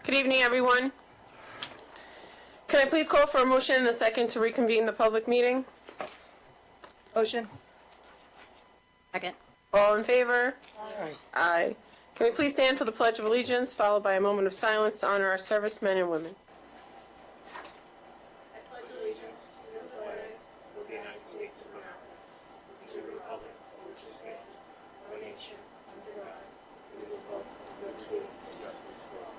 Good evening, everyone. Can I please call for a motion and a second to reconvene the public meeting? Motion. Second. All in favor? Aye. Aye. Can we please stand for the Pledge of Allegiance, followed by a moment of silence to honor our servicemen and women? I pledge allegiance to the flag of the United States of America, and to the republic for which it stands, one nation, under God, indivisible, with liberty and justice for all.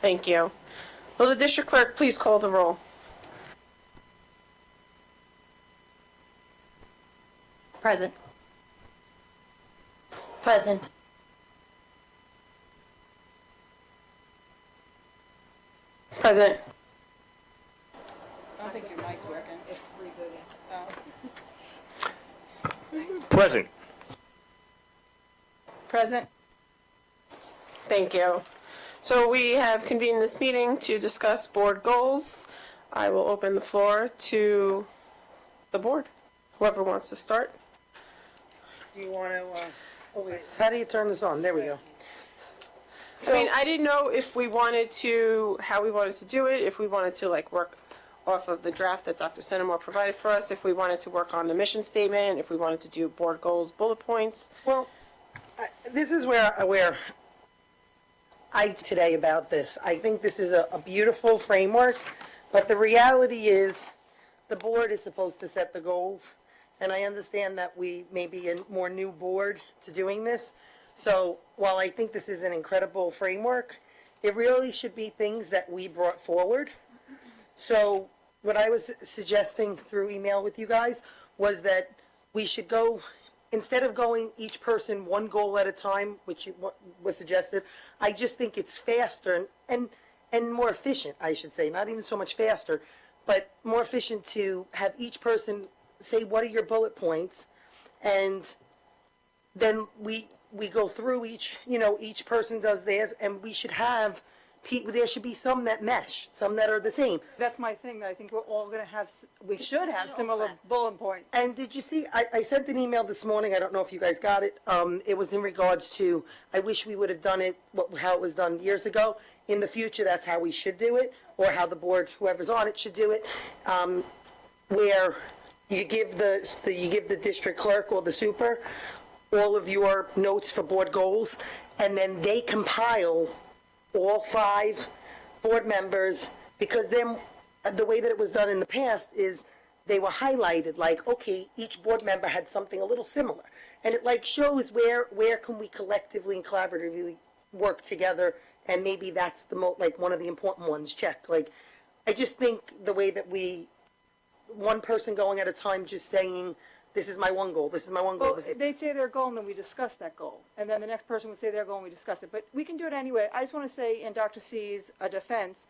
Thank you. Will the district clerk please call the roll? Present. Present. Present. I don't think your mic's working. It's rebooting. Present. Present. Thank you. So we have convened this meeting to discuss board goals. I will open the floor to the board. Whoever wants to start. Do you want to, oh wait, how do you turn this on? There we go. I mean, I didn't know if we wanted to, how we wanted to do it, if we wanted to like work off of the draft that Dr. Senamore provided for us, if we wanted to work on the mission statement, if we wanted to do board goals, bullet points. Well, this is where I today about this. I think this is a beautiful framework, but the reality is the board is supposed to set the goals. And I understand that we may be a more new board to doing this. So while I think this is an incredible framework, it really should be things that we brought forward. So what I was suggesting through email with you guys was that we should go, instead of going each person one goal at a time, which was suggested, I just think it's faster and more efficient, I should say, not even so much faster, but more efficient to have each person say, what are your bullet points? And then we go through each person does theirs, and we should have, there should be some that mesh, some that are the same. That's my thing, that I think we're all going to have, we should have similar bullet points. And did you see, I sent an email this morning, I don't know if you guys got it, it was in regards to, I wish we would have done it, how it was done years ago. In the future, that's how we should do it, or how the board, whoever's on it, should do it, where you give the district clerk or the super all of your notes for board goals, and then they compile all 5 board members, because then the way that it was done in the past is they were highlighted, like, okay, each board member had something a little similar. And it like shows where can we collectively and collaboratively work together, and maybe that's the like one of the important ones, check. Like, I just think the way that one person going at a time just saying, this is my one goal, this is my one goal. Well, they'd say their goal, and then we discuss that goal. And then the next person would say their goal, and we discuss it. But we can do it anyway. I just want to say, in Dr. C's defense,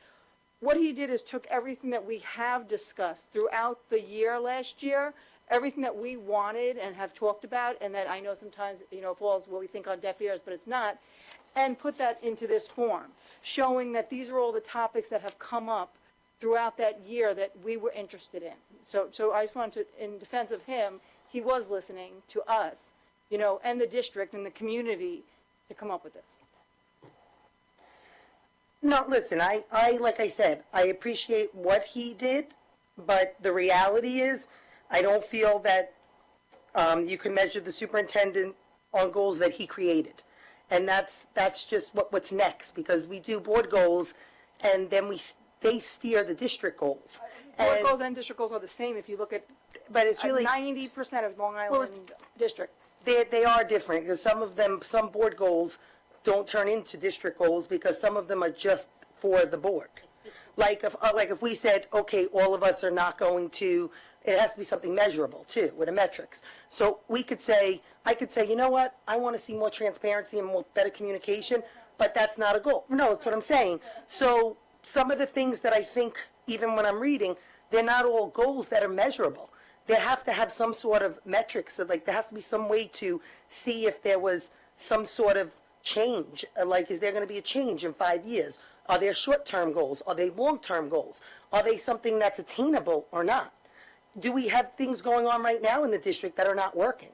what he did is took everything that we have discussed throughout the year last year, everything that we wanted and have talked about, and that I know sometimes, falls what we think on deaf ears, but it's not, and put that into this form, showing that these are all the topics that have come up throughout that year that we were interested in. So I just wanted to, in defense of him, he was listening to us, and the district and the community to come up with this. No, listen, I like I said, I appreciate what he did, but the reality is, I don't feel that you can measure the superintendent on goals that he created. And that's just what's next, because we do board goals, and then they steer the district goals. Board goals and district goals are the same if you look at But it's really 90% of Long Island districts. they are different, because some board goals don't turn into district goals, because some of them are just for the board. Like if we said, okay, all of us are not going to, it has to be something measurable too, with the metrics. So I could say, you know what, I want to see more transparency and more better communication, but that's not a goal. No, that's what I'm saying. So some of the things that I think, even when I'm reading, they're not all goals that are measurable. They have to have some sort of metrics, so like there has to be some way to see if there was some sort of change, like is there going to be a change in 5 years? Are there short-term goals? Are they long-term goals? Are they something that's attainable or not? Do we have things going on right now in the district that are not working?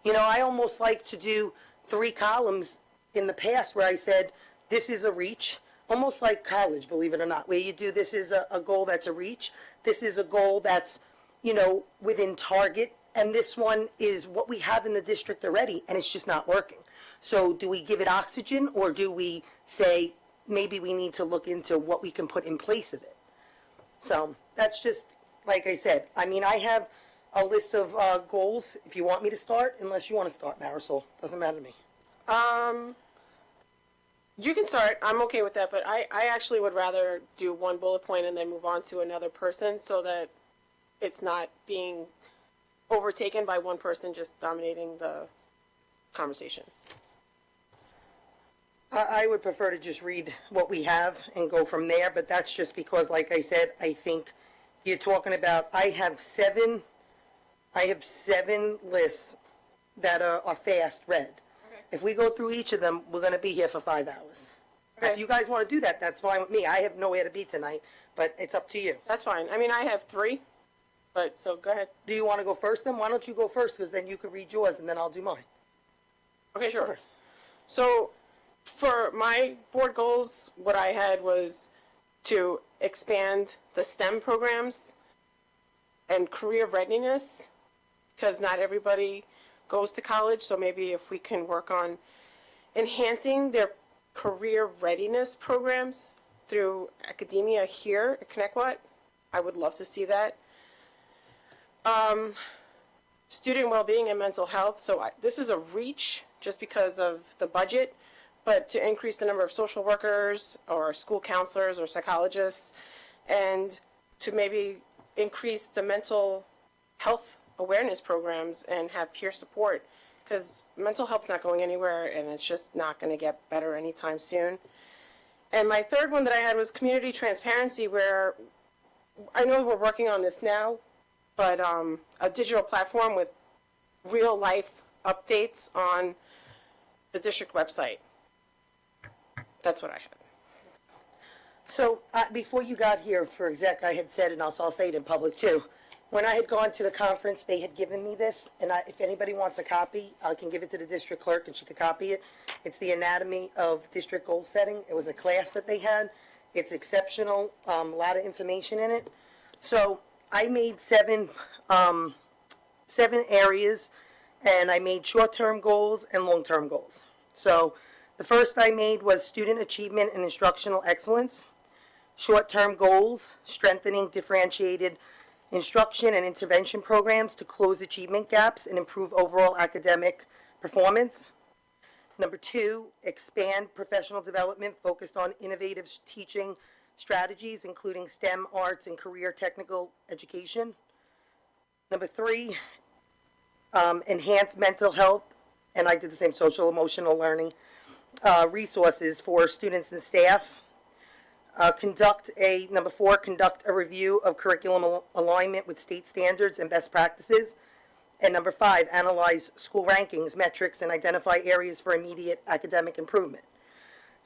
You know, I almost like to do 3 columns in the past where I said, this is a reach, almost like college, believe it or not, where you do, this is a goal that's a reach, this is a goal that's, you know, within target, and this one is what we have in the district already, and it's just not working. So do we give it oxygen, or do we say, maybe we need to look into what we can put in place of it? So that's just, like I said, I mean, I have a list of goals, if you want me to start, unless you want to start, Marisol, doesn't matter to me. You can start. I'm okay with that, but I actually would rather do one bullet point and then move on to another person so that it's not being overtaken by one person just dominating the conversation. I would prefer to just read what we have and go from there, but that's just because, like I said, I think you're talking about, I have seven lists that are fast read. Okay. If we go through each of them, we're going to be here for 5 hours. Okay. If you guys want to do that, that's fine with me. I have nowhere to be tonight, but it's up to you. That's fine. I mean, I have 3, but so go ahead. Do you want to go first then? Why don't you go first, because then you can read yours and then I'll do mine. Okay, sure. First. So for my board goals, what I had was to expand the STEM programs and career readiness, because not everybody goes to college, so maybe if we can work on enhancing their career readiness programs through academia here at Connecticut, I would love to see that. Student well-being and mental health, so this is a reach just because of the budget, but to increase the number of social workers or school counselors or psychologists, and to maybe increase the mental health awareness programs and have peer support, because mental health's not going anywhere and it's just not going to get better anytime soon. And my third one that I had was community transparency, where I know we're working on this now, but a digital platform with real life updates on the district website. That's what I had. So before you got here for exec, I had said, and also I'll say it in public too, when I had gone to the conference, they had given me this, and if anybody wants a copy, I can give it to the district clerk and she could copy it. It's the Anatomy of District Goal Setting. It was a class that they had. It's exceptional, a lot of information in it. So I made seven areas, and I made short-term goals and long-term goals. So the first I made was student achievement and instructional excellence. Short-term goals, strengthening differentiated instruction and intervention programs to close achievement gaps and improve overall academic performance. Number 2, expand professional development focused on innovative teaching strategies, including STEM, arts, and career technical education. Number 3, enhance mental health, and I did the same, social emotional learning resources for students and staff. Number 4, conduct a review of curriculum alignment with state standards and best practices. And number 5, analyze school rankings, metrics, and identify areas for immediate academic improvement.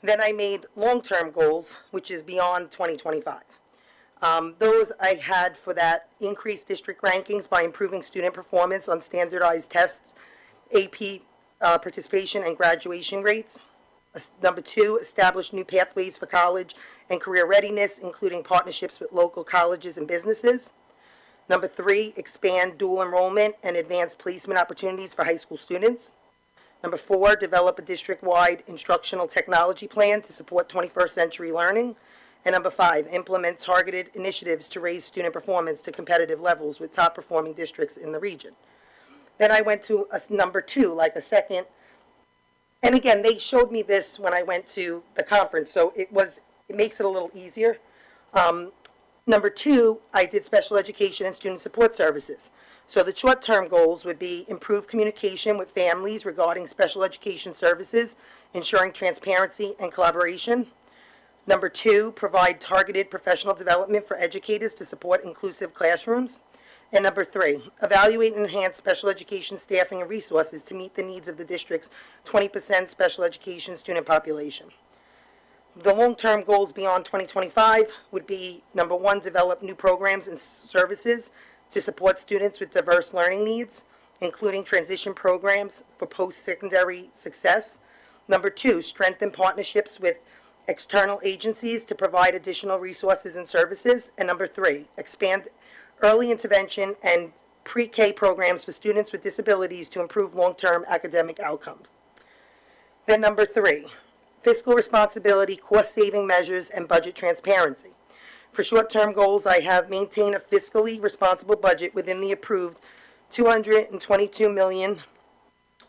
Then I made long-term goals, which is beyond 2025. Those I had for that: increase district rankings by improving student performance on standardized tests, AP participation, and graduation rates. Number 2, establish new pathways for college and career readiness, including partnerships with local colleges and businesses. Number 3, expand dual enrollment and advanced placement opportunities for high school students. Number 4, develop a district-wide instructional technology plan to support 21st century learning. And number 5, implement targeted initiatives to raise student performance to competitive levels with top-performing districts in the region. Then I went to number 2, like a second. And again, they showed me this when I went to the conference, so it makes it a little easier. Number 2, I did special education and student support services. So the short-term goals would be improve communication with families regarding special education services, ensuring transparency and collaboration. Number 2, provide targeted professional development for educators to support inclusive classrooms. And number 3, evaluate and enhance special education staffing and resources to meet the needs of the district's 20% special education student population. The long-term goals beyond 2025 would be, number one, develop new programs and services to support students with diverse learning needs, including transition programs for post-secondary success. Number two, strengthen partnerships with external agencies to provide additional resources and services. And number three, expand early intervention and pre-K programs for students with disabilities to improve long-term academic outcomes. Then number three, fiscal responsibility, cost-saving measures, and budget transparency. For short-term goals, I have maintain a fiscally responsible budget within the approved $222 million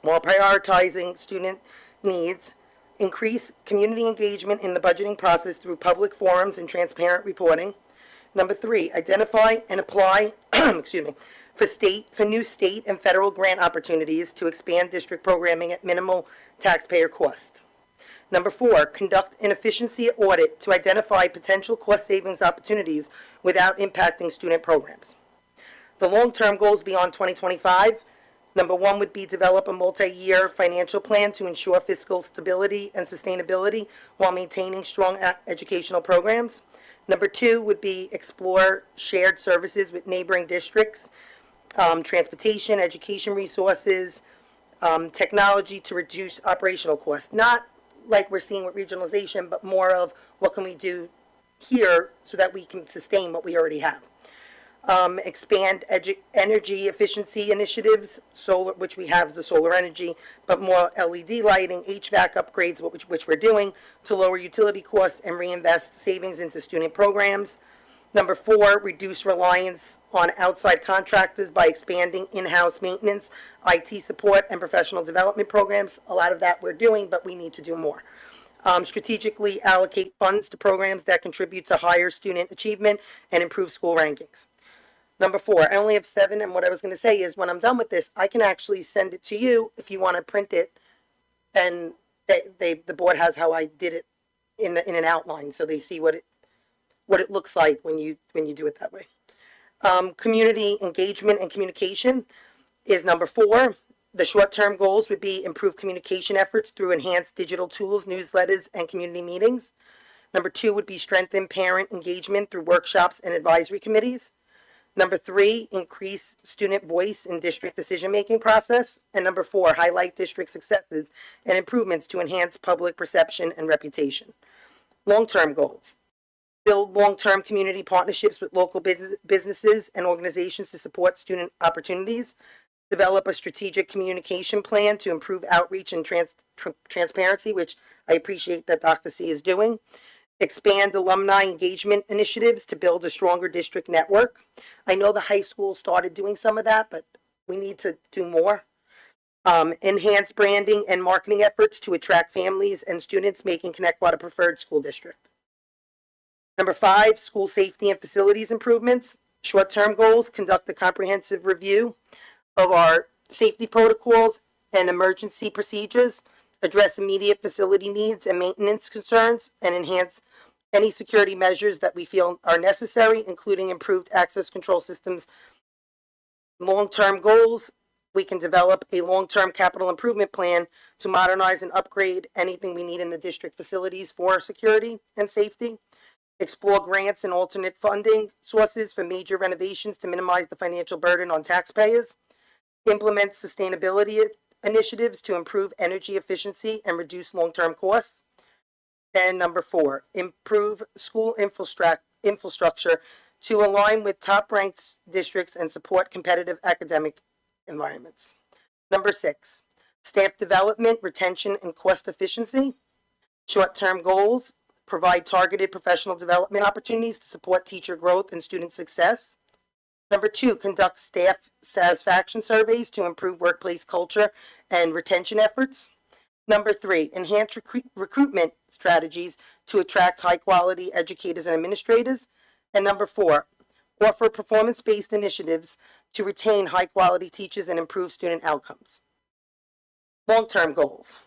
while prioritizing student needs, increase community engagement in the budgeting process through public forums and transparent reporting. Number three, identify and apply, for new state and federal grant opportunities to expand district programming at minimal taxpayer cost. Number four, conduct an efficiency audit to identify potential cost savings opportunities without impacting student programs. The long-term goals beyond 2025, number one would be develop a multi-year financial plan to ensure fiscal stability and sustainability while maintaining strong educational programs. Number two would be explore shared services with neighboring districts, transportation, education resources, technology to reduce operational costs. Not like we're seeing with regionalization, but more of what can we do here so that we can sustain what we already have. Expand energy efficiency initiatives, solar, which we have the solar energy, but more LED lighting, HVAC upgrades, which we're doing, to lower utility costs and reinvest savings into student programs. Number four, reduce reliance on outside contractors by expanding in-house maintenance, IT support, and professional development programs. A lot of that we're doing, but we need to do more. Strategically allocate funds to programs that contribute to higher student achievement and improve school rankings. Number four, I only have 7, and what I was going to say is when I'm done with this, I can actually send it to you if you want to print it, and the board has how I did it in an outline, so they see what it looks like when you do it that way. Community engagement and communication is number four. The short-term goals would be improve communication efforts through enhanced digital tools, newsletters, and community meetings. Number two would be strengthen parent engagement through workshops and advisory committees. Number three, increase student voice in district decision-making process. And number four, highlight district successes and improvements to enhance public perception and reputation. Long-term goals. Build long-term community partnerships with local businesses and organizations to support student opportunities. Develop a strategic communication plan to improve outreach and transparency, which I appreciate that Dr. C is doing. Expand alumni engagement initiatives to build a stronger district network. I know the high school started doing some of that, but we need to do more. Enhance branding and marketing efforts to attract families and students, making Connecticut a preferred school district. Number five, school safety and facilities improvements. Short-term goals, conduct a comprehensive review of our safety protocols and emergency procedures, address immediate facility needs and maintenance concerns, and enhance any security measures that we feel are necessary, including improved access control systems. Long-term goals, we can develop a long-term capital improvement plan to modernize and upgrade anything we need in the district facilities for security and safety. Explore grants and alternate funding sources for major renovations to minimize the financial burden on taxpayers. Implement sustainability initiatives to improve energy efficiency and reduce long-term costs. And number four, improve school infrastructure to align with top-ranked districts and support competitive academic environments. Number six, staff development, retention, and cost efficiency. Short-term goals, provide targeted professional development opportunities to support teacher growth and student success. Number two, conduct staff satisfaction surveys to improve workplace culture and retention efforts. Number three, enhance recruitment strategies to attract high-quality educators and administrators. And number four, offer performance-based initiatives to retain high-quality teachers and improve student outcomes. Long-term goals.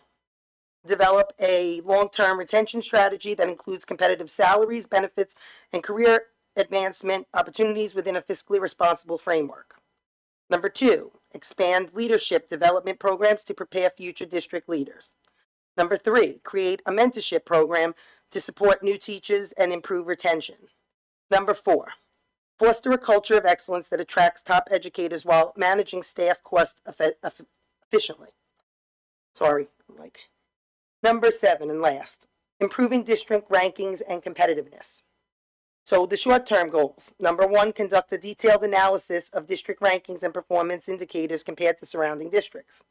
Develop a long-term retention strategy that includes competitive salaries, benefits, and career advancement opportunities within a fiscally responsible framework. Number two, expand leadership development programs to prepare future district leaders. Number three, create a mentorship program to support new teachers and improve retention. Number 4, foster a culture of excellence that attracts top educators while managing staff costs efficiently. Number 7, and last, improving district rankings and competitiveness. So the short-term goals. Number 1, conduct a detailed analysis of district rankings and performance indicators compared to surrounding districts.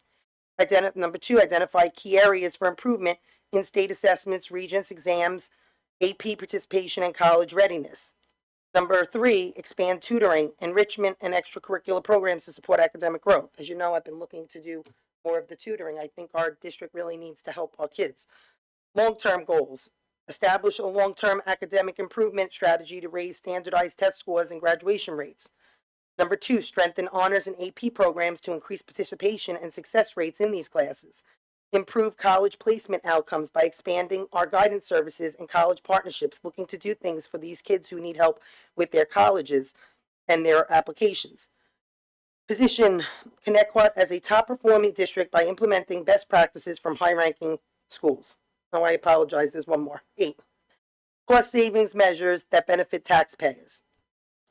Number 2, identify key areas for improvement in state assessments, regents, exams, AP participation, and college readiness. Number 3, expand tutoring, enrichment, and extracurricular programs to support academic growth. As you know, I've been looking to do more of the tutoring. I think our district really needs to help our kids. Long-term goals. Establish a long-term academic improvement strategy to raise standardized test scores and graduation rates. Number 2, strengthen honors and AP programs to increase participation and success rates in these classes. Improve college placement outcomes by expanding our guidance services and college partnerships, looking to do things for these kids who need help with their colleges and their applications. Position Connecticut as a top-performing district by implementing best practices from high-ranking schools. Oh, I apologize, there's one more. 8, cost savings measures that benefit taxpayers.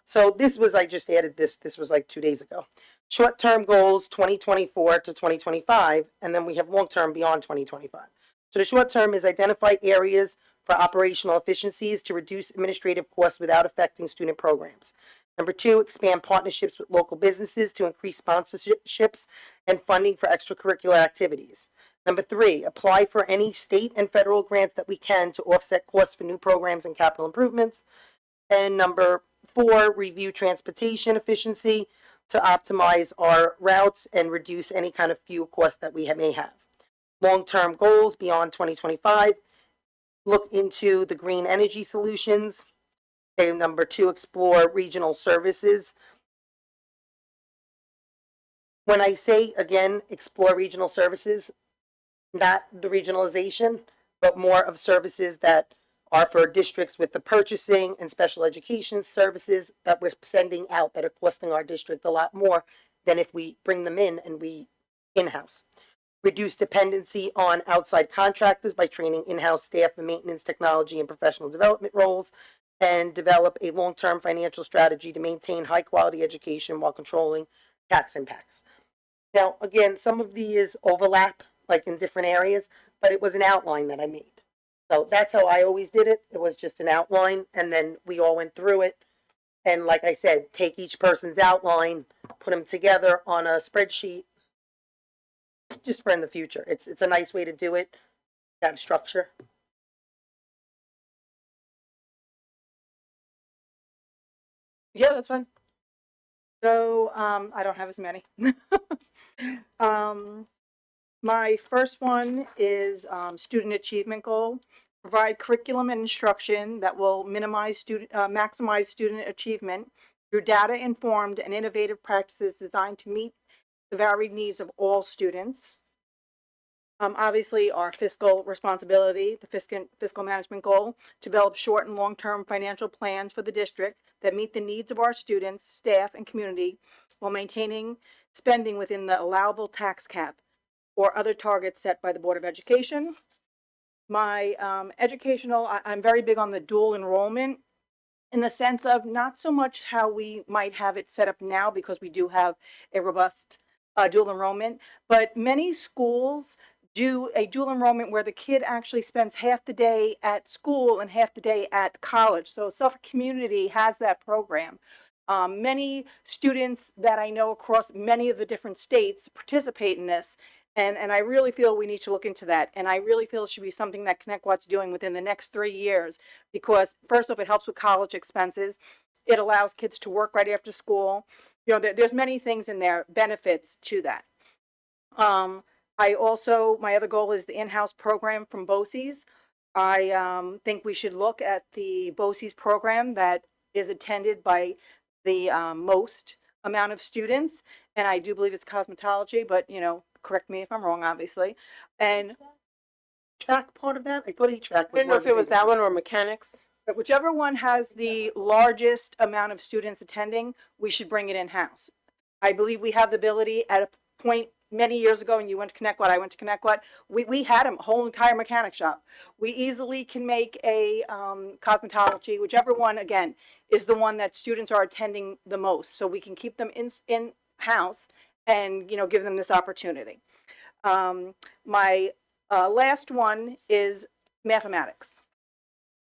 So I just added this was like 2 days ago. Short-term goals 2024 to 2025, and then we have long-term beyond 2025. So the short-term is identify areas for operational efficiencies to reduce administrative costs without affecting student programs. Number 2, expand partnerships with local businesses to increase sponsorships and funding for extracurricular activities. Number 3, apply for any state and federal grants that we can to offset costs for new programs and capital improvements. And number 4, review transportation efficiency to optimize our routes and reduce any kind of fuel costs that we may have. Long-term goals beyond 2025, look into the green energy solutions. And number 2, explore regional services. When I say, again, explore regional services, not the regionalization, but more of services that are for districts with the purchasing and special education services that we're sending out that are costing our district a lot more than if we bring them in and we in-house. Reduce dependency on outside contractors by training in-house staff in maintenance, technology, and professional development roles, and develop a long-term financial strategy to maintain high-quality education while controlling tax impacts. Now, again, some of these overlap, like in different areas, but it was an outline that I made. So that's how I always did it. It was just an outline, and then we all went through it. And like I said, take each person's outline, put them together on a spreadsheet, just for in the future. It's a nice way to do it, to have structure. Yeah, that's fine. So, I don't have as many. My first one is student achievement goal. Provide curriculum and instruction that will maximize student achievement through data-informed and innovative practices designed to meet the varied needs of all students. Obviously, our fiscal responsibility, the fiscal management goal, to develop short and long-term financial plans for the district that meet the needs of our students, staff, and community while maintaining spending within the allowable tax cap or other targets set by the Board of Education. My I'm very big on the dual enrollment in the sense of not so much how we might have it set up now, because we do have a robust dual enrollment, but many schools do a dual enrollment where the kid actually spends half the day at school and half the day at college. So Suffolk Community has that program. Many students that I know across many of the different states participate in this. And I really feel we need to look into that. And I really feel it should be something that Connecticut's doing within the next 3 years, because first off, it helps with college expenses. It allows kids to work right after school. You know, there's many things in there, benefits to that. My other goal is the in-house program from BOCES. I think we should look at the BOCES program that is attended by the most amount of students. And I do believe it's cosmetology, but, you know, correct me if I'm wrong, obviously. And Track part of that? I thought E-Track I was didn't know if it was that one or mechanics. but whichever one has the largest amount of students attending, we should bring it in-house. I believe we have the ability at a point many years ago, and you went to Connecticut, I went to Connecticut, we had a whole entire mechanic shop. We easily can make a cosmetology, whichever one, again, is the one that students are attending the most, so we can keep them in house and, you know, give them this opportunity. My last one is mathematics.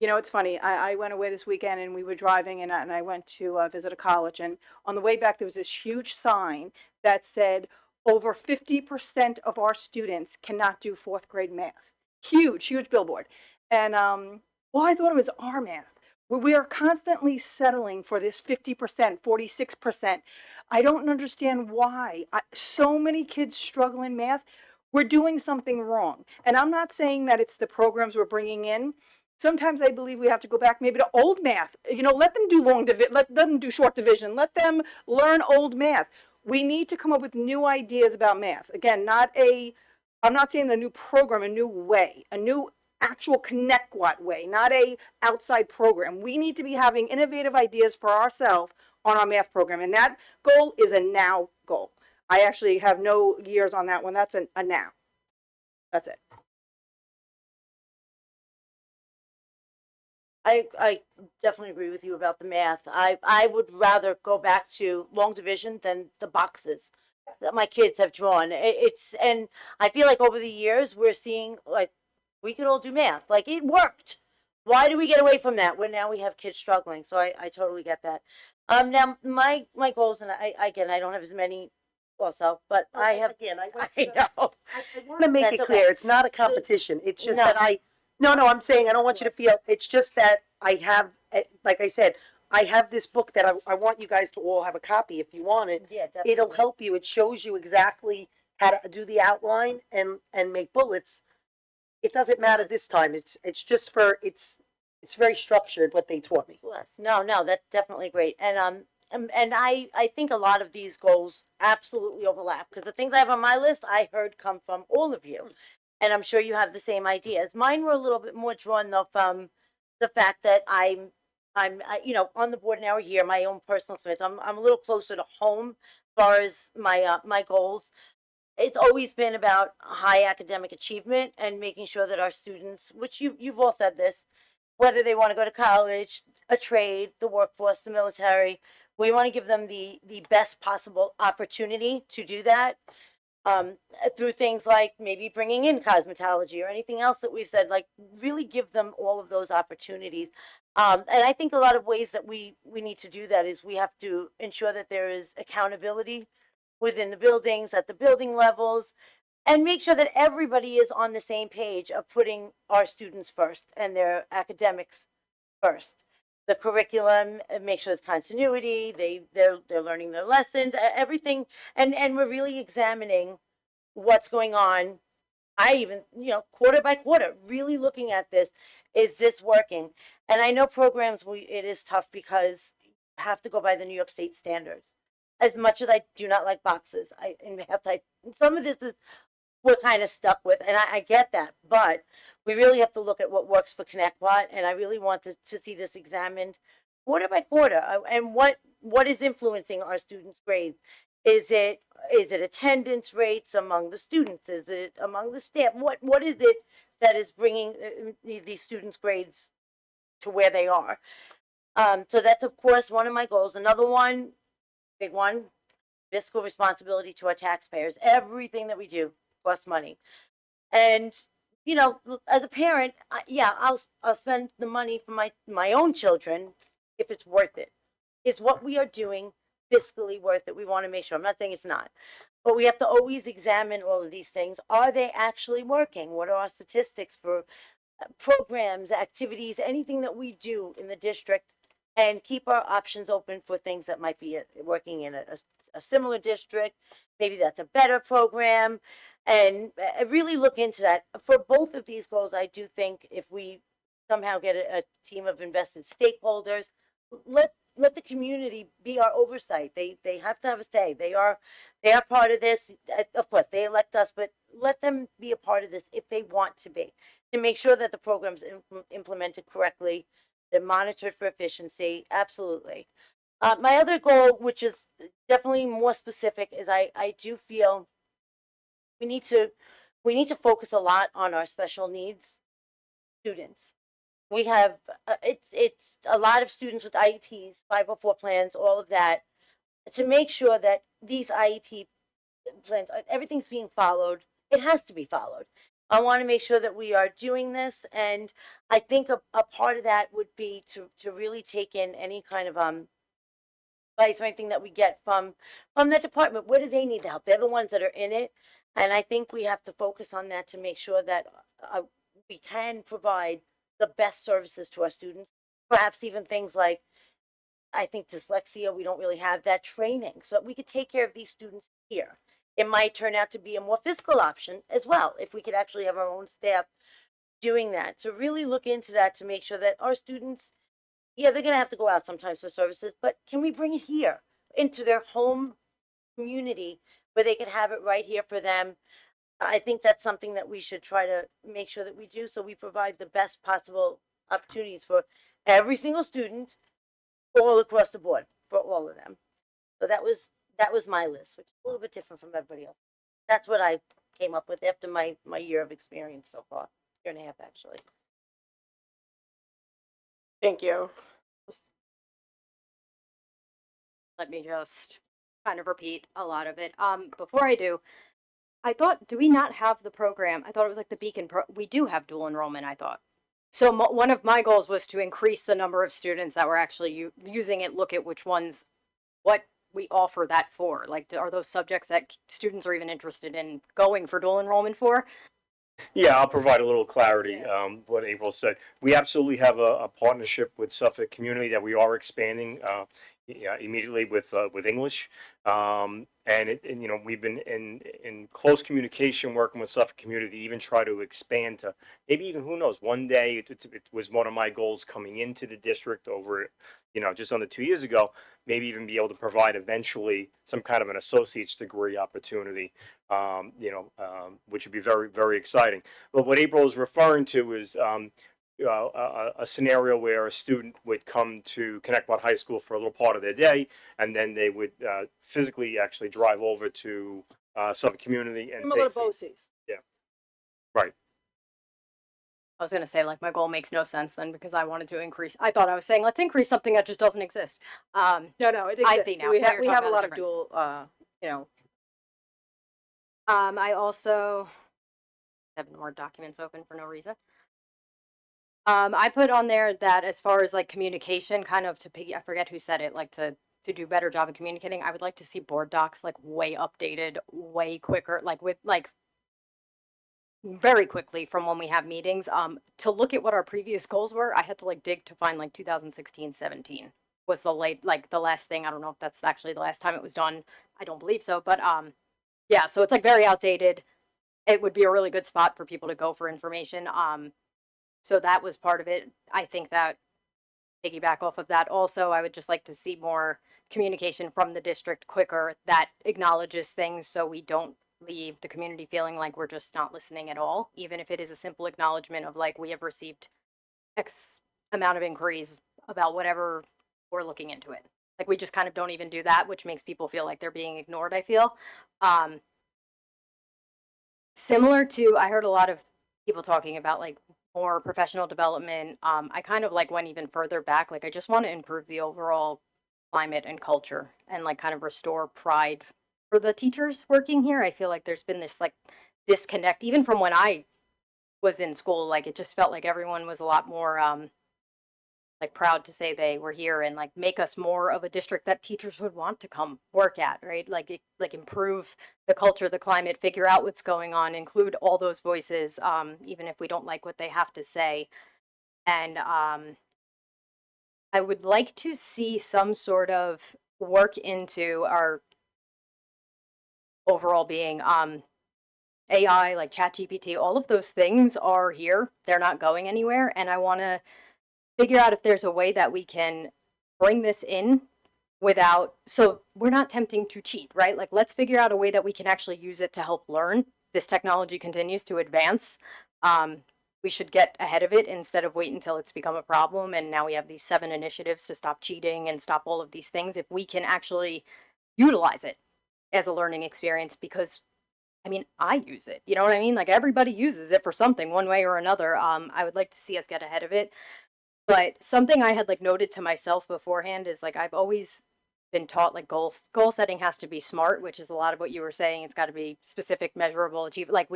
You know, it's funny. I went away this weekend and we were driving, and I went to visit a college. And on the way back, there was this huge sign that said, over 50% of our students cannot do fourth grade math. Huge, huge billboard. And well, I thought it was our math. We are constantly settling for this 50%, 46%. I don't understand why. So many kids struggle in math. We're doing something wrong. And I'm not saying that it's the programs we're bringing in. Sometimes I believe we have to go back maybe to old math. You know, let them do let them do short division. Let them learn old math. We need to come up with new ideas about math. Again, I'm not saying a new program, a new way, a new actual Connect-What way, not a outside program. We need to be having innovative ideas for ourselves on our math program. And that goal is a now goal. I actually have no years on that one. That's a now. That's it. I definitely agree with you about the math. I would rather go back to long division than the boxes that my kids have drawn. And I feel like over the years we're seeing like we could all do math. Like it worked. Why do we get away from that when now we have kids struggling? So I totally get that. Now my goals, and I don't have as many also, but I have. Again, I know. want to make That's it okay. clear, it's not a competition. It's just No. that no, I'm saying I don't want you to feel, it's just that I have, like I said, I have this book that I want you guys to all have a copy if you want it. Yeah, definitely. It'll help you. It shows you exactly how to do the outline and make bullets. It doesn't matter this time. It's just it's very structured what they taught me. Yes. No, that's definitely great. And I think a lot of these goals absolutely overlap because the things I have on my list I heard come from all of you. And I'm sure you have the same ideas. Mine were a little bit more drawn though from the fact that I'm you know, on the board now a year, my own personal experience. I'm a little closer to home as far as my goals. It's always been about high academic achievement and making sure that our students, which you've all said this, whether they want to go to college, a trade, the workforce, the military, we want to give them the best possible opportunity to do that. Through things like maybe bringing in cosmetology or anything else that we've said, like really give them all of those opportunities. And I think a lot of ways that we need to do that is we have to ensure that there is accountability within the buildings, at the building levels, and make sure that everybody is on the same page of putting our students first and their academics first. The curriculum, make sure there's continuity, they're learning their lessons, everything, and we're really examining what's going on. I even, you know, quarter by quarter, really looking at this. Is this working? And I know programs, it is tough because you have to go by the New York State standards. As much as I do not like boxes, in math, some of this is we're kind of stuck with, and I get that, but we really have to look at what works for Connect-What, and I really want to see this examined quarter by quarter, and what is influencing our students' grades. Is it attendance rates among the students? Is it among the staff? What is it that is bringing these students' grades to where they are? So that's of course one of my goals. Another one, big one, fiscal responsibility to our taxpayers. Everything that we do costs money, and you know, as a parent, I'll spend the money for my own children if it's worth it. Is what we are doing fiscally worth it? We want to make sure. I'm not saying it's not, but we have to always examine all of these things. Are they actually working? What are our statistics for programs, activities, anything that we do in the district, and keep our options open for things that might be working in a similar district. Maybe that's a better program, and really look into that. For both of these goals, I do think if we somehow get a team of invested stakeholders, let the community be our oversight. They have to have a say. They are part of this. Of course, they elect us, but let them be a part of this if they want to be, to make sure that the program's implemented correctly, they're monitored for efficiency. Absolutely. My other goal, which is definitely more specific, is I do feel we need to focus a lot on our special needs students. We have it's a lot of students with IEPs, 504 plans, all of that, to make sure that these IEP plans, everything's being followed. It has to be followed. I want to make sure that we are doing this, and I think a part of that would be to really take in any kind of advice or anything that we get from that department. Where do they need the help? They're the ones that are in it, and I think we have to focus on that to make sure that we can provide the best services to our students. Perhaps even things like, I think dyslexia, we don't really have that training, so that we could take care of these students here. It might turn out to be a more fiscal option as well, if we could actually have our own staff doing that. So really look into that to make sure that our students, yeah, they're gonna have to go out sometimes for services, but can we bring it here into their home community where they could have it right here for them? I think that's something that we should try to make sure that we do, so we provide the best possible opportunities for every single student all across the board for all of them. So that was my list, which is a little bit different from everybody else. That's what I came up with after my year of experience so far, year and a half actually. Thank you. Let me just kind of repeat a lot of it. Before I do, I thought, do we not have the program? I thought it was like the Beacon we do have dual enrollment, I thought. So one of my goals was to increase the number of students that were actually using it, look at which ones, what we offer that for. Like, are those subjects that students are even interested in going for dual enrollment for? Yeah, I'll provide a little clarity. What April said, we absolutely have a partnership with Suffolk Community that we are expanding immediately with English, and you know, we've been in close communication working with Suffolk Community to even try to expand to maybe even, who knows, one day. It was one of my goals coming into the district over, you know, just under 2 years ago, maybe even be able to provide eventually some kind of an associate's degree opportunity, which would be very, very exciting. But what April is referring to is a scenario where a student would come to Connecticut High School for a little part of their day, and then they would physically actually drive over to Suffolk Community and Similar take to BOCES. right. I was going to say, like, my goal makes no sense then, because I wanted to increase. I thought I was saying, let's increase something that just doesn't exist. No, it exists. I see now. We Now have you're we talking have a about lot a of dual, you know. I also have more documents open for no reason. I put on there that as far as like communication, kind of I forget who said it, like to do better job of communicating, I would like to see board docs like way updated, way quicker, like with like very quickly from when we have meetings. To look at what our previous goals were, I had to like dig to find like 2016-17 was the last thing. I don't know if that's actually the last time it was done. I don't believe so, but yeah, so it's like very outdated. It would be a really good spot for people to go for information. So that was part of it. I think that piggyback off of that also, I would just like to see more communication from the district quicker that acknowledges things, so we don't leave the community feeling like we're just not listening at all, even if it is a simple acknowledgement of like, we have received X amount of inquiries about whatever, we're looking into it. Like, we just kind of don't even do that, which makes people feel like they're being ignored, I feel. Similar to, I heard a lot of people talking about like more professional development. I kind of like went even further back. Like, I just want to improve the overall climate and culture and like kind of restore pride for the teachers working here. I feel like there's been this like disconnect even from when I was in school. Like, it just felt like everyone was a lot more like proud to say they were here and like make us more of a district that teachers would want to come work at, right? Like, improve the culture, the climate, figure out what's going on, include all those voices, even if we don't like what they have to say. And I would like to see some sort of work into our overall being. AI, like ChatGPT, all of those things are here. They're not going anywhere. And I want to figure out if there's a way that we can bring this in without, so we're not tempting to cheat, right? Like, let's figure out a way that we can actually use it to help learn. This technology continues to advance. We should get ahead of it instead of wait until it's become a problem. And now we have these 7 initiatives to stop cheating and stop all of these things. If we can actually utilize it as a learning experience, because I mean, I use it. You know what I mean? Like everybody uses it for something one way or another. I would like to see us get ahead of it. But something I had like noted to myself beforehand is like I've always been taught like goal setting has to be smart, which is a lot of what you were saying. It's got to be specific, measurable, achieve. Like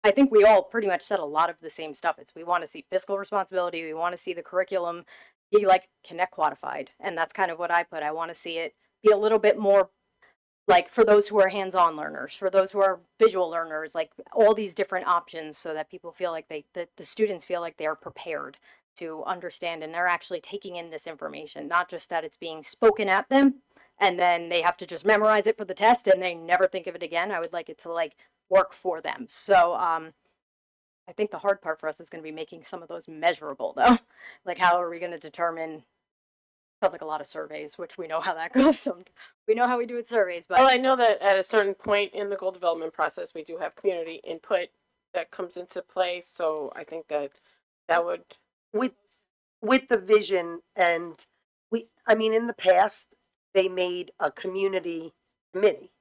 I think we all pretty much said a lot of the same stuff. It's we want to see fiscal responsibility. We want to see the curriculum be like connect quantified, and that's kind of what I put. I want to see it be a little bit more like for those who are hands-on learners, for those who are visual learners, like all these different options so that people feel like the students feel like they're prepared to understand and they're actually taking in this information, not just that it's being spoken at them and then they have to just memorize it for the test and they never think of it again. I would like it to like work for them. So I think the hard part for us is going to be making some of those measurable though. Like how are we going to determine sounds like a lot of surveys, which we know how that goes. We know how we do with surveys, but Well, I know that at a certain point in the goal development process, we do have community input that comes into play. So I think that that would, with the vision, and I mean, in the past they made a community committee,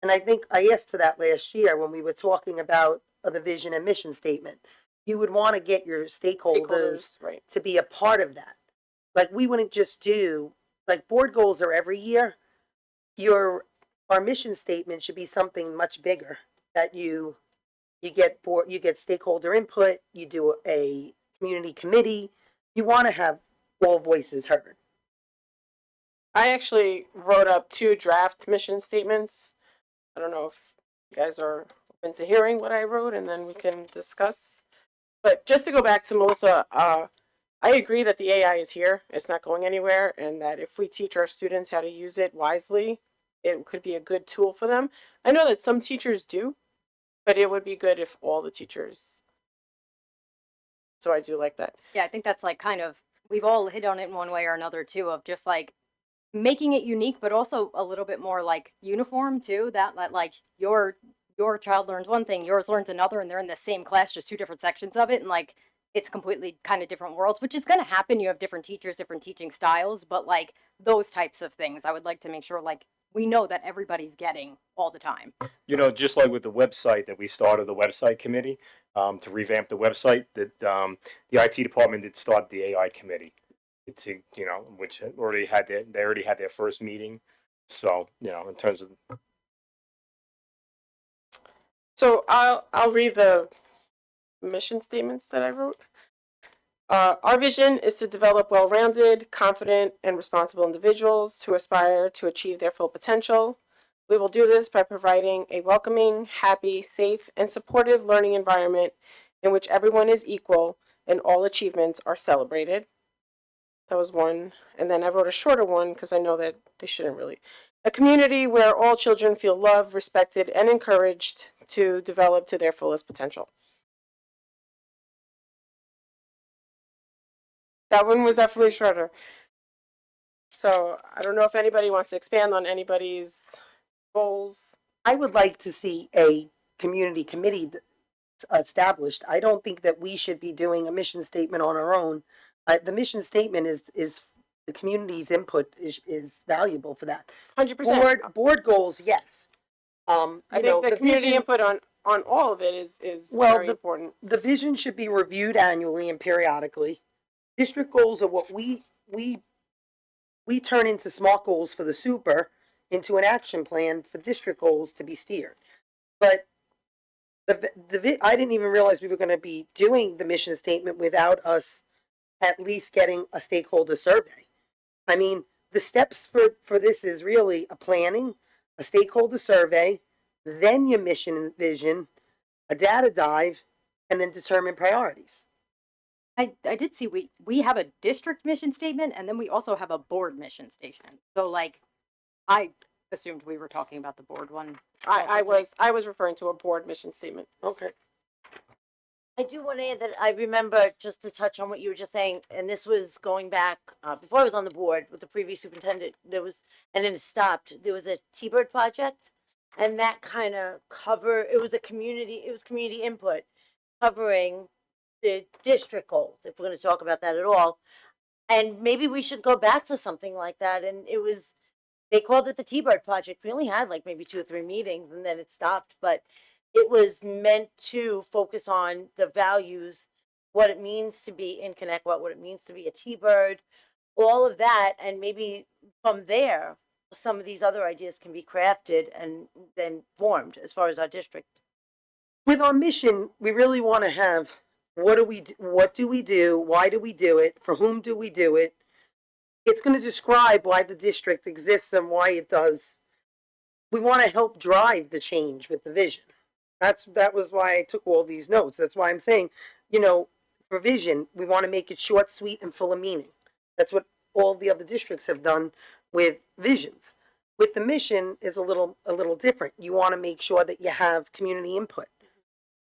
and I think I asked for that last year when we were talking about the vision and mission statement. You would want to get your stakeholders right. to be a part of that. Like we wouldn't just do, like, board goals are every year. Our mission statement should be something much bigger, that you get stakeholder input, you do a community committee. You want to have all voices heard. I actually wrote up 2 draft mission statements. I don't know if you guys are open to hearing what I wrote, and then we can discuss. But just to go back to Melissa, I agree that the AI is here. It's not going anywhere, and that if we teach our students how to use it wisely, it could be a good tool for them. I know that some teachers do, but it would be good if all the teachers. So I do like that. yeah, I think that's like kind of we've all hit on it in one way or another too, of just like making it unique, but also a little bit more like uniform too. That like your child learns one thing, yours learns another, and they're in the same class, just 2 different sections of it, and like it's completely kind of different worlds, which is going to happen. You have different teachers, different teaching styles, but like those types of things, I would like to make sure like we know that everybody's getting all the time. You know, just like with the website that we started the website committee to revamp the website, that the IT department did start the AI committee to, you know, which they already had their first meeting. So, you know, in terms of So I'll read the mission statements that I wrote. Our vision is to develop well-rounded, confident, and responsible individuals who aspire to achieve their full potential. We will do this by providing a welcoming, happy, safe, and supportive learning environment in which everyone is equal and all achievements are celebrated. That was one. And then I wrote a shorter one because I know that they shouldn't really. A community where all children feel loved, respected, and encouraged to develop to their fullest potential. That one was definitely shorter. So I don't know if anybody wants to expand on anybody's goals. I would like to see a community committee established. I don't think that we should be doing a mission statement on our own. The mission statement is the community's input is valuable for that. 100%. Board goals, yes. I think the community input on all of it is very important. The vision should be reviewed annually and periodically. District goals are what we turn into SMART goals for the super, into an action plan for district goals to be steered. But I didn't even realize we were going to be doing the mission statement without us at least getting a stakeholder survey. I mean, the steps for this is really a planning, a stakeholder survey, then your mission and vision, a data dive, and then determine priorities. I did see we have a district mission statement and then we also have a board mission statement. So like I assumed we were talking about the board one. I was referring to a board mission statement. Okay. I do want to add that I remember, just to touch on what you were just saying, and this was going back before I was on the board with the previous superintendent. And then it stopped. There was a T-Bird project, and that kind of it was community input covering the district goals, if we're going to talk about that at all. And maybe we should go back to something like that. And it was they called it the T-Bird Project. We only had like maybe 2 or 3 meetings and then it stopped, but it was meant to focus on the values, what it means to be in Connecticut, what it means to be a T-Bird, all of that, and maybe from there, some of these other ideas can be crafted and then formed as far as our district. With our mission, we really want to have, what do we do? Why do we do it? For whom do we do it? It's going to describe why the district exists and why it does. We want to help drive the change with the vision. That was why I took all these notes. That's why I'm saying, for vision, we want to make it short, sweet, and full of meaning. That's what all the other districts have done with visions. With the mission is a little different. You want to make sure that you have community input.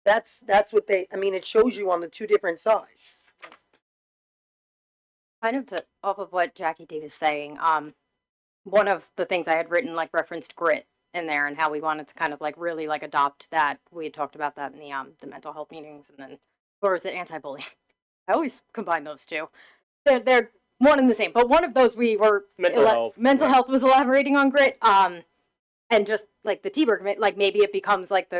That's what it shows you on the 2 different sides. Kind of off of what Jackie Dave is saying, one of the things I had written like referenced grit in there and how we wanted to kind of like really like adopt that. We had talked about that in the mental health meetings, and then, or is it anti-bullying? I always combine those two. They're one and the same, but one of those we were mental health was elaborating on grit, and just like the T-Bird, like maybe it becomes like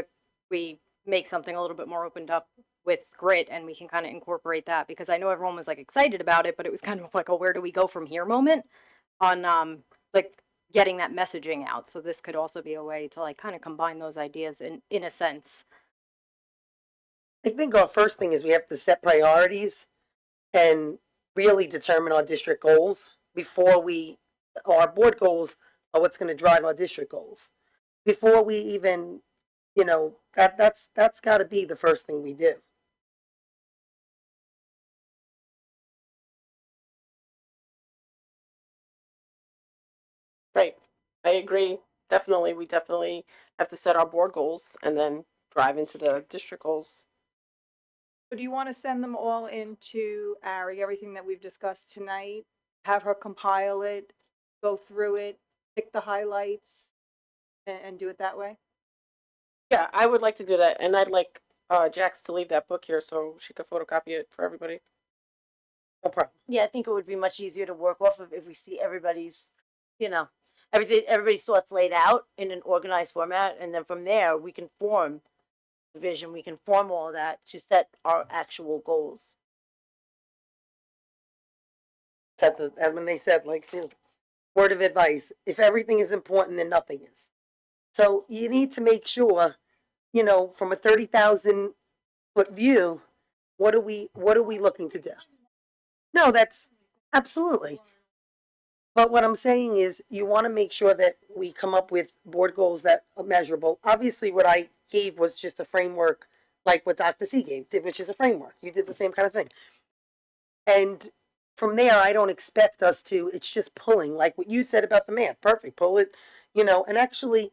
we make something a little bit more opened up with grit, and we can kind of incorporate that, because I know everyone was like excited about it, but it was kind of like a where do we go from here moment on like getting that messaging out. So this could also be a way to like kind of combine those ideas in a sense. I think our first thing is we have to set priorities and really determine our district goals before our board goals are what's going to drive our district goals. Before we even, that's got to be the first thing we do. Right. I agree. Definitely. We definitely have to set our board goals and then drive into the district goals. So do you want to send them all into Ari, everything that we've discussed tonight? Have her compile it, go through it, pick the highlights, and do it that way? Yeah, I would like to do that. And I'd like Jax to leave that book here so she could photocopy it for everybody. No problem. Yeah, I think it would be much easier to work off of if we see everybody's, everybody's thoughts laid out in an organized format, and then from there we can form the vision, we can form all that to set our actual goals. And when they said, word of advice, if everything is important, then nothing is. So you need to make sure, from a 30,000 foot view, what are we looking to do? No, that's absolutely. But what I'm saying is you want to make sure that we come up with board goals that are measurable. Obviously, what I gave was just a framework like what Dr. C gave, which is a framework. You did the same kind of thing. And from there, I don't expect us to, it's just pulling, like what you said about the math. Perfect, pull it, and actually,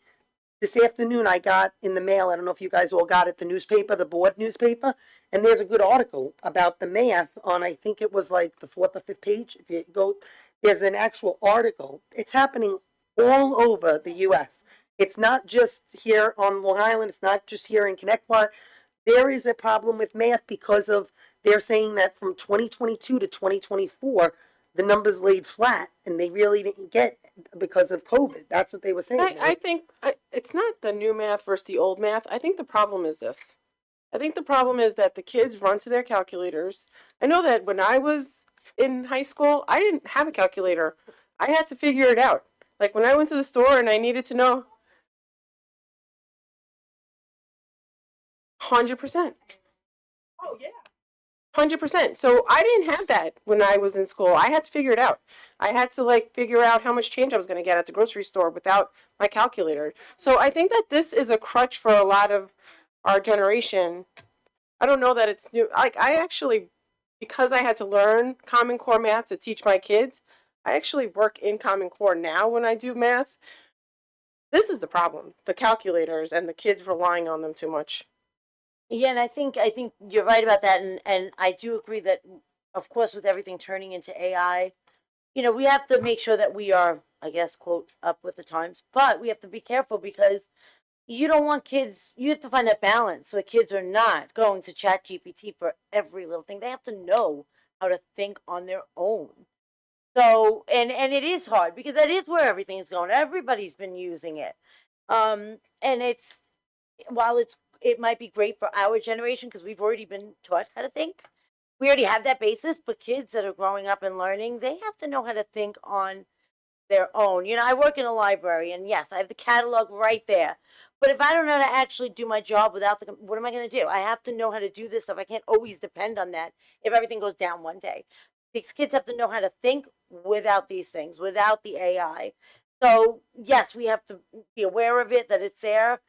this afternoon I got in the mail, I don't know if you guys all got it, the newspaper, the board newspaper, and there's a good article about the math on, I think it was like the 4th or 5th page. If you go, there's an actual article. It's happening all over the U.S. It's not just here on Long Island. It's not just here in Connecticut. There is a problem with math because of, they're saying that from 2022 to 2024, the numbers laid flat, and they really didn't get because of COVID. That's what they were saying. I think it's not the new math versus the old math. I think the problem is this. I think the problem is that the kids run to their calculators. I know that when I was in high school, I didn't have a calculator. I had to figure it out. Like when I went to the store and I needed to know 100%. Oh, yeah. 100%. So I didn't have that when I was in school. I had to figure it out. I had to figure out how much change I was going to get at the grocery store without my calculator. So I think that this is a crutch for a lot of our generation. I don't know that it's new. I actually, because I had to learn Common Core math to teach my kids, I actually work in Common Core now when I do math. This is the problem. The calculators and the kids relying on them too much. Yeah, and I think you're right about that, and I do agree that, of course, with everything turning into AI, we have to make sure that we are, I guess, quote, up with the times, but we have to be careful because you don't want kids, you have to find that balance so kids are not going to Chat GPT for every little thing. They have to know how to think on their own. So, and it is hard because that is where everything is going. Everybody's been using it. And it's, while it might be great for our generation because we've already been taught how to think. We already have that basis, but kids that are growing up and learning, they have to know how to think on their own. You know, I work in a library, and yes, I have the catalog right there. But if I don't know how to actually do my job without what am I going to do? I have to know how to do this stuff. I can't always depend on that if everything goes down one day. These kids have to know how to think without these things, without the AI. So yes, we have to be aware of it, that it's there.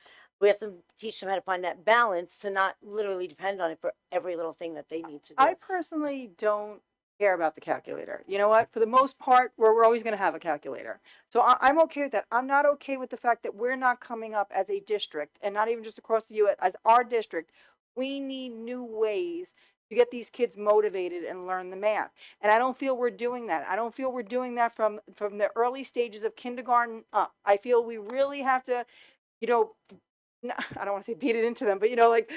We have to teach them how to find that balance to not literally depend on it for every little thing that they need to do. I personally don't care about the calculator. You know what? For the most part, we're always going to have a calculator. So I'm okay with that. I'm not okay with the fact that we're not coming up as a district, and not even just across the U.S., as our district. We need new ways to get these kids motivated and learn the math. And I don't feel we're doing that. I don't feel we're doing that from the early stages of kindergarten up. I feel we really have to, you know, I don't want to say beat it into them, but you know, like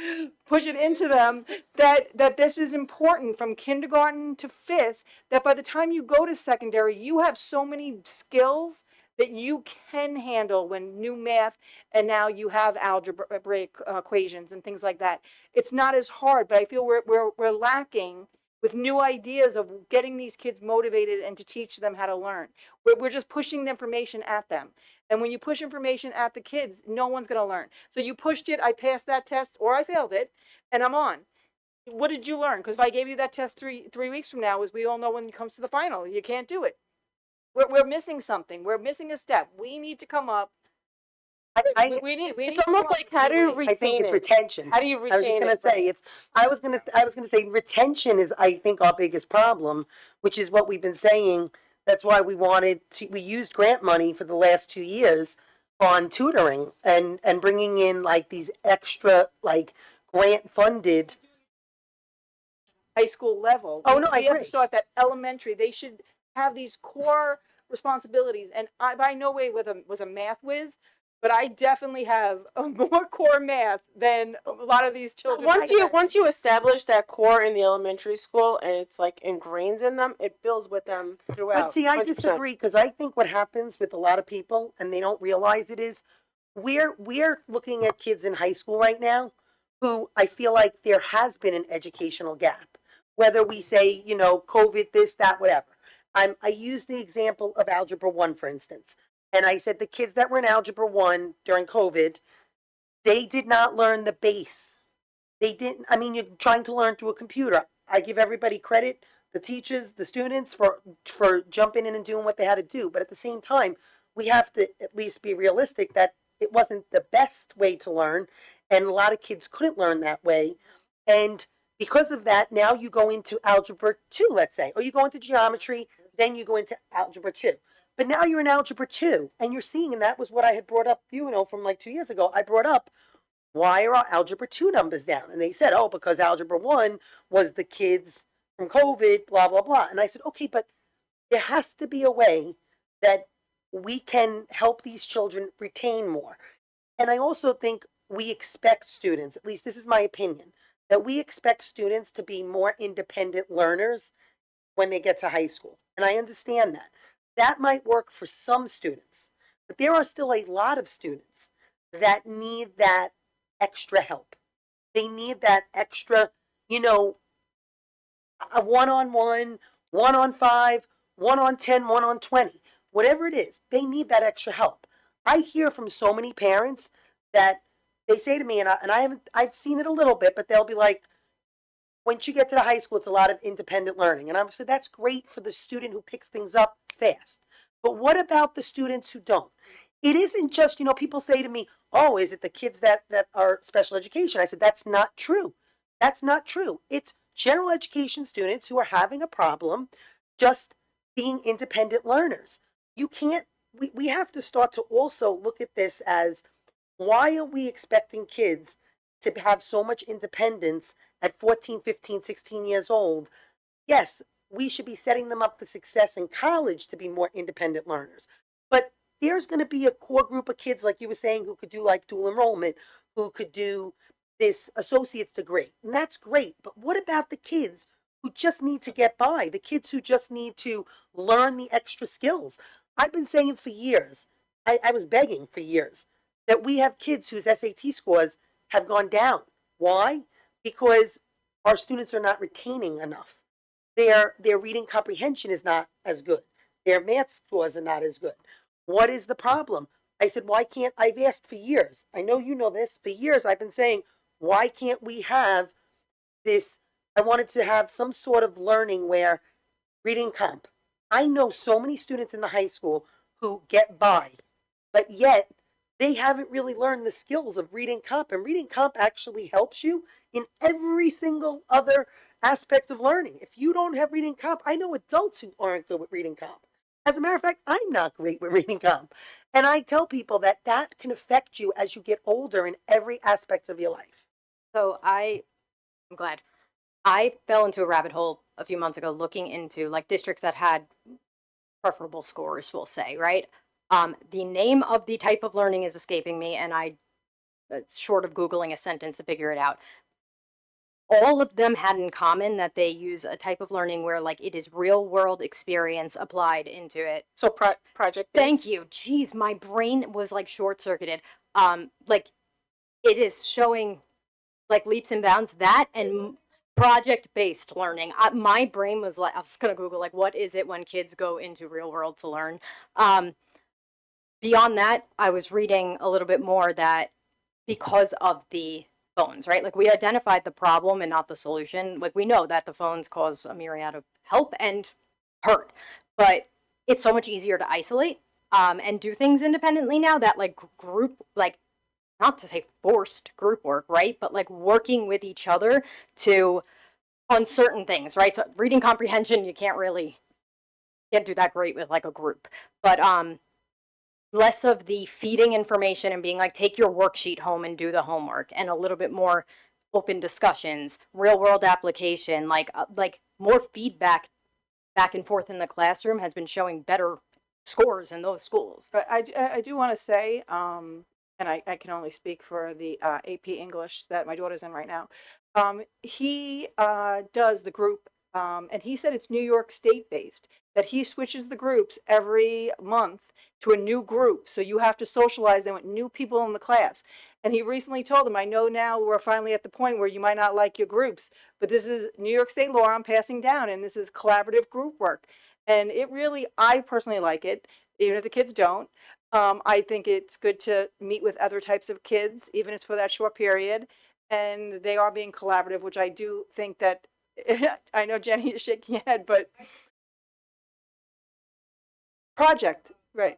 push it into them that this is important from kindergarten to fifth, that by the time you go to secondary, you have so many skills that you can handle when new math, and now you have algebraic equations and things like that. It's not as hard, but I feel we're lacking with new ideas of getting these kids motivated and to teach them how to learn. We're just pushing the information at them. And when you push information at the kids, no one's going to learn. So you pushed it, I passed that test, or I failed it, and I'm on. What did you learn? Because if I gave you that test three weeks from now, as we all know, when it comes to the final, you can't do it. We're missing something. We're missing a step. We need to come up. We need It's to almost come up like, how do you with new ways. I think retain it's it? retention. How do you I was just retain gonna it? say, it's, I was gonna say retention is, I think, our biggest problem, which is what we've been saying. That's why we used grant money for the last 2 years on tutoring and bringing in like these extra, like grant funded. High school level. Oh, no, I We have agree. to start that elementary. They should have these core responsibilities. And I by no way was a math whiz, but I definitely have a more core math than a lot of these children. Once you establish that core in the elementary school and it's like ingrained in them, it builds with them throughout. But see, I 100%. disagree, because I think what happens with a lot of people, and they don't realize it, is we're looking at kids in high school right now who I feel like there has been an educational gap. Whether we say, you know, COVID, this, that, whatever. I use the example of Algebra 1, for instance. And I said the kids that were in Algebra 1 during COVID, they did not learn the base. They didn't, I mean, you're trying to learn through a computer. I give everybody credit, the teachers, the students, for jumping in and doing what they had to do. But at the same time, we have to at least be realistic that it wasn't the best way to learn, and a lot of kids couldn't learn that way. And because of that, now you go into Algebra 2, let's say, or you go into geometry, then you go into Algebra 2. But now you're in Algebra 2, and you're seeing, and that was what I had brought up, you know, from like 2 years ago. I brought up, why are our Algebra 2 numbers down? And they said, oh, because Algebra 1 was the kids from COVID, blah, blah, blah. And I said, okay, but there has to be a way that we can help these children retain more. And I also think we expect students, at least this is my opinion, that we expect students to be more independent learners when they get to high school. And I understand that. That might work for some students, but there are still a lot of students that need that extra help. They need that extra, you know, a 1-on-1, 1-on-5, 1-on-10, 1-on-20, whatever it is, they need that extra help. I hear from so many parents that they say to me, and I've seen it a little bit, but they'll be like, once you get to the high school, it's a lot of independent learning. And I'm saying that's great for the student who picks things up fast. But what about the students who don't? It isn't just, you know, people say to me, oh, is it the kids that are special education? I said, that's not true. That's not true. It's general education students who are having a problem just being independent learners. You can't, we have to start to also look at this as, why are we expecting kids to have so much independence at 14, 15, 16 years old? Yes, we should be setting them up for success in college to be more independent learners. But there's going to be a core group of kids, like you were saying, who could do like dual enrollment, who could do this associate's degree. And that's great. But what about the kids who just need to get by, the kids who just need to learn the extra skills. I've been saying for years, I was begging for years, that we have kids whose SAT scores have gone down. Why? Because our students are not retaining enough. Their reading comprehension is not as good. Their math scores are not as good. What is the problem? I said, why can't, I've asked for years. I know you know this. For years, I've been saying, why can't we have this? I wanted to have some sort of learning where reading comp. I know so many students in the high school who get by, but yet they haven't really learned the skills of reading comp. And reading comp actually helps you in every single other aspect of learning. If you don't have reading comp, I know adults who aren't good with reading comp. As a matter of fact, I'm not great with reading comp. And I tell people that that can affect you as you get older in every aspect of your life. So I'm glad. I fell into a rabbit hole a few months ago looking into like districts that had preferable scores, we'll say, right? The name of the type of learning is escaping me, and it's short of Googling a sentence to figure it out. All of them had in common that they use a type of learning where like it is real world experience applied into it. So project. Thank you. Jeez, my brain was like short circuited. Like it is showing like leaps and bounds that and project based learning. My brain was like, I was gonna Google like what is it when kids go into real world to learn. Beyond that, I was reading a little bit more that because of the phones, right? Like we identified the problem and not the solution. Like we know that the phones cause a myriad of help and hurt, but it's so much easier to isolate and do things independently now that like group, like not to say forced group work, right? But like working with each other to on certain things, right? So reading comprehension, you can't do that great with like a group, but less of the feeding information and being like, take your worksheet home and do the homework, and a little bit more open discussions, real world application, like more feedback back and forth in the classroom has been showing better scores in those schools. But I do want to say, and I can only speak for the AP English that my daughter's in right now. He does the group, and he said it's New York State based, that he switches the groups every month to a new group. So you have to socialize them with new people in the class. And he recently told them, I know now we're finally at the point where you might not like your groups, but this is New York State law I'm passing down, and this is collaborative group work. And it really, I personally like it, even if the kids don't. I think it's good to meet with other types of kids, even if it's for that short period. And they are being collaborative, which I do think that, I know Jenny is shaking her head, but project, right.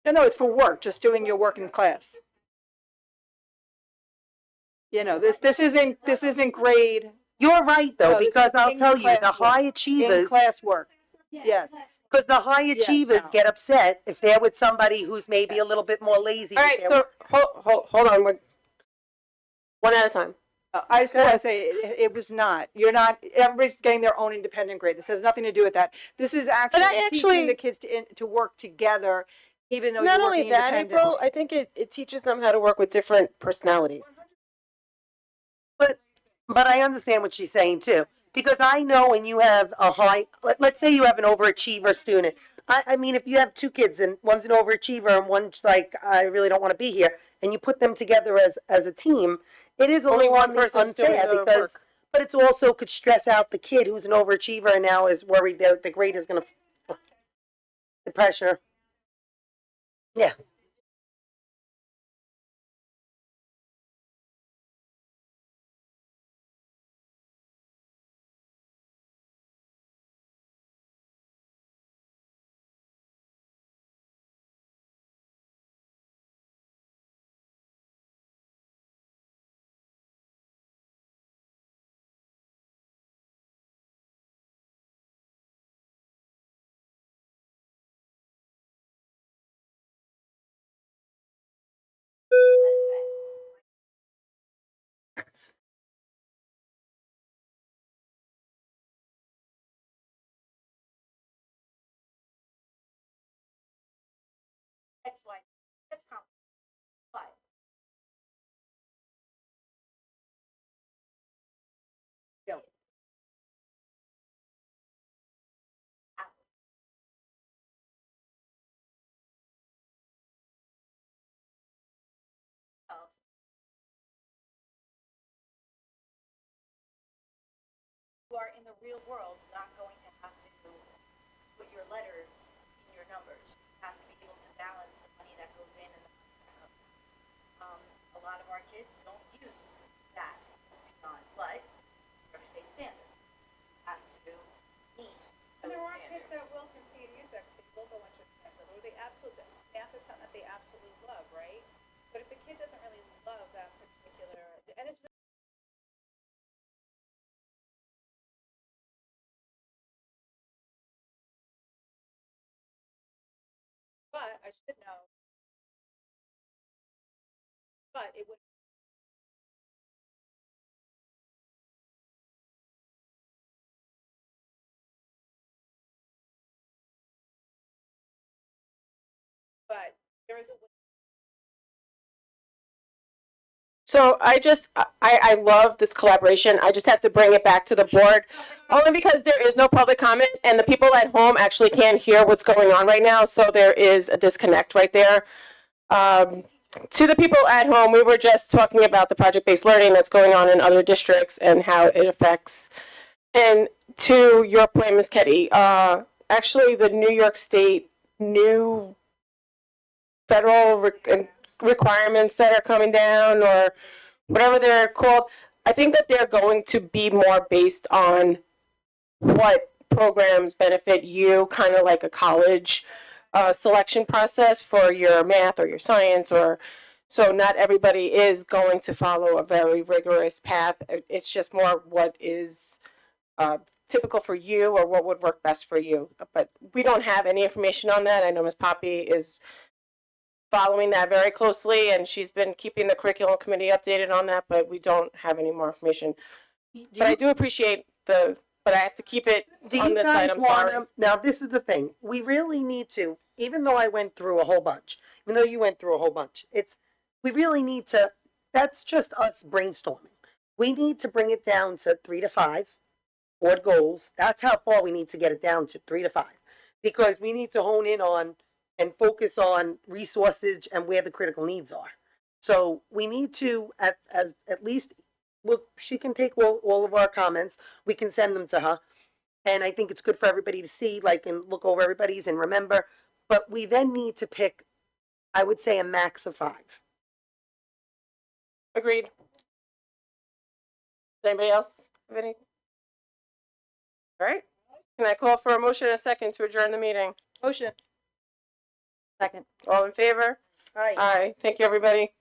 No, it's for work, just doing your work in class. You know, this isn't grade You're right, though, No, this because is I'll in tell you, the class work. high in achievers, class work. Yes. because the high Yes, achievers no. get upset if they're with somebody who's maybe a little bit more lazy. All with right, their so hold on. We're one at a time. I just want to say it was not. You're not. Everybody's getting their own independent grade. This has nothing to do with that. This is actually teaching the kids to work together, even though Not you're only working that, independently. April, I think it teaches them how to work with different personalities. But I understand what she's saying too, because I know when you have a high, let's say you have an overachiever student. I mean, if you have two kids and one's an overachiever and one's like, I really don't want to be here, and you put them together as a team, it is a Only little one person's doing unfair the because, work. but it's also could stress out the kid who's an overachiever and now is worried that the grade is going to, the pressure. Yeah. real world, not going to have to put your letters in your numbers. You have to be able to balance the money that goes in and the money that comes out. A lot of our kids don't use that beyond, but New York State standard have to meet And those there are kids that standards. will continue to use that, because they will go into Stanford, or they absolutely, math is something that they absolutely love, right? But if the kid doesn't really love that particular, and it's. But I should know. But it would. But there is a way. So I love this collaboration. I just have to bring it back to the board, only because there is no public comment and the people at home actually can't hear what's going on right now. So there is a disconnect right there. To the people at home, we were just talking about the project-based learning that's going on in other districts and how it affects. And to your point, Ms. Ketty, actually the New York State new federal requirements that are coming down, or whatever they're called, I think that they're going to be more based on what programs benefit you, kind of like a college selection process for your math or your science, or so not everybody is going to follow a very rigorous path. It's just more what is typical for you or what would work best for you. But we don't have any information on that. I know Ms. Poppy is following that very closely, and she's been keeping the curriculum committee updated on that, but we don't have any more information. But I do appreciate but I have to keep it Do on you this guys side, I'm sorry. want to, now this is the thing, we really need to, even though I went through a whole bunch, even though you went through a whole bunch, we really need to, that's just us brainstorming. We need to bring it down to 3 to 5 board goals. That's how far we need to get it down to, 3 to 5. Because we need to hone in on and focus on resources and where the critical needs are. So we need to, at least, well, she can take all of our comments, we can send them to her. And I think it's good for everybody to see, like, and look over everybody's and remember. But we then need to pick, I would say, a max of 5. Agreed. Does anybody else have any? All right. Can I call for a motion and a second to adjourn the meeting? Motion. Second. All in favor? Aye. Aye. Thank you, everybody.